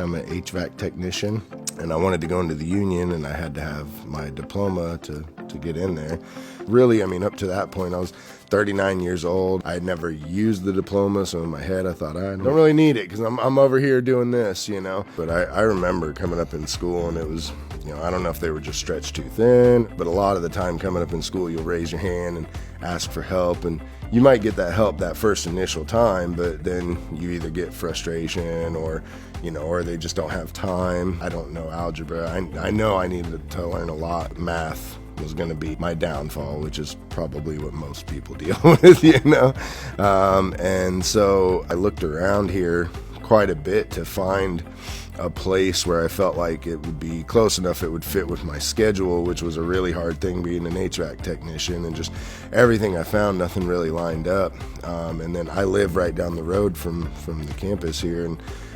I'm an HVAC technician, and I wanted to go into the union, and I had to have my diploma to get in there. Really, up to that point, I was 39 years old. I had never used the diploma, so in my head I thought, I don't really need it because I'm over here doing this, But I remember coming up in school, and it was, I don't know if they were just stretched too thin, but a lot of the time coming up in school, you'll raise your hand and ask for help, and you might get that help that first initial time, but then you either get frustration or they just don't have time. I don't know algebra. I know I needed to learn a lot. Math was going to be my downfall, which is probably what most people deal with, and so I looked around here quite a bit to find a place where I felt like it would be close enough it would fit with my schedule, which was a really hard thing being an HVAC technician, and just everything I found, nothing really lined up. And then I live right down the road from the campus here,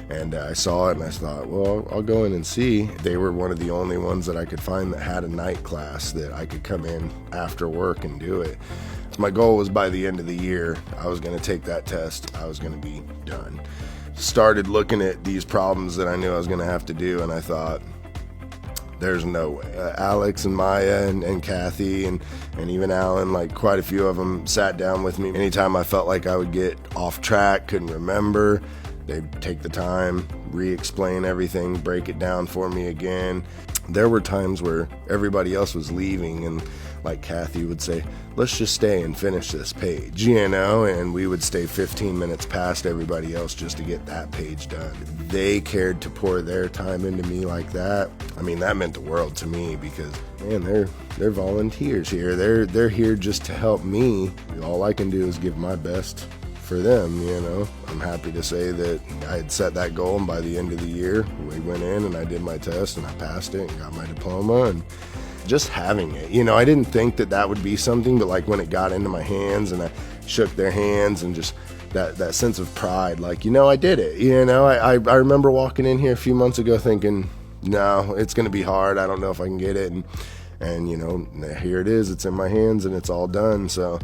and I saw it and I thought, well, I'll go in and see. They were one of the only ones that I could find that had a night class that I could come in after work and do it. My goal was by the end of the year, I was going to take that test. I was going to be done. Started looking at these problems that I knew I was going to have to do, and I thought, there's no way. Alex and Maya and Kathy and even Alan, like quite a few of them sat down with me. Anytime I felt like I would get off track, couldn't remember, they'd take the time, re-explain everything, break it down for me again. There were times where everybody else was leaving, and like Kathy would say, let's just stay and finish this page, and we would stay 15 minutes past everybody else just to get that page done. They cared to pour their time into me like that. That meant the world to me because, man, they're volunteers here. They're here just to help me. All I can do is give my best for them, I'm happy to say that I had set that goal, and by the end of the year, we went in and I did my test and I passed it and got my diploma, and just having it, I didn't think that would be something, but like when it got into my hands and I shook their hands and just that sense of pride, like, I did it, I remember walking in here a few months ago thinking, no, it's going to be hard. I don't know if I can get it. And here it is, it's in my hands and it's all done. So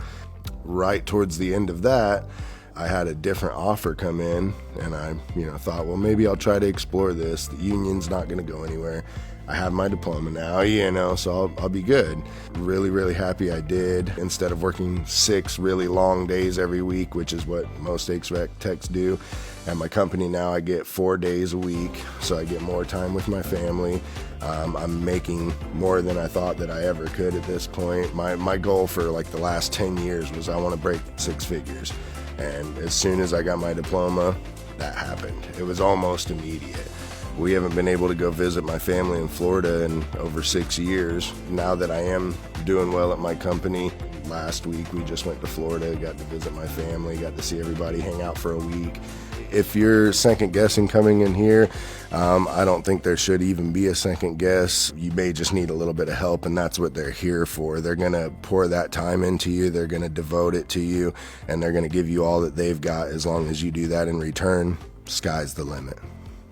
right towards the end of that, I had a different offer come in, and I, thought, well, maybe I'll try to explore this. The union's not going to go anywhere. I have my diploma now, so I'll be good. Really, really happy I did. Instead of working 6 really long days every week, which is what most HVAC techs do, at my company now I get 4 days a week, so I get more time with my family. I'm making more than I thought that I ever could at this point. My goal for like the last 10 years was I want to break 6 figures. And as soon as I got my diploma, that happened. It was almost immediate. We haven't been able to go visit my family in Florida in over 6 years. Now that I am doing well at my company, last week we just went to Florida, got to visit my family, got to see everybody, hang out for a week. If you're second guessing coming in here, I don't think there should even be a second guess. You may just need a little bit of help, and that's what they're here for. They're going to pour that time into you, they're going to devote it to you, and they're going to give you all that they've got. As long as you do that in return, sky's the limit.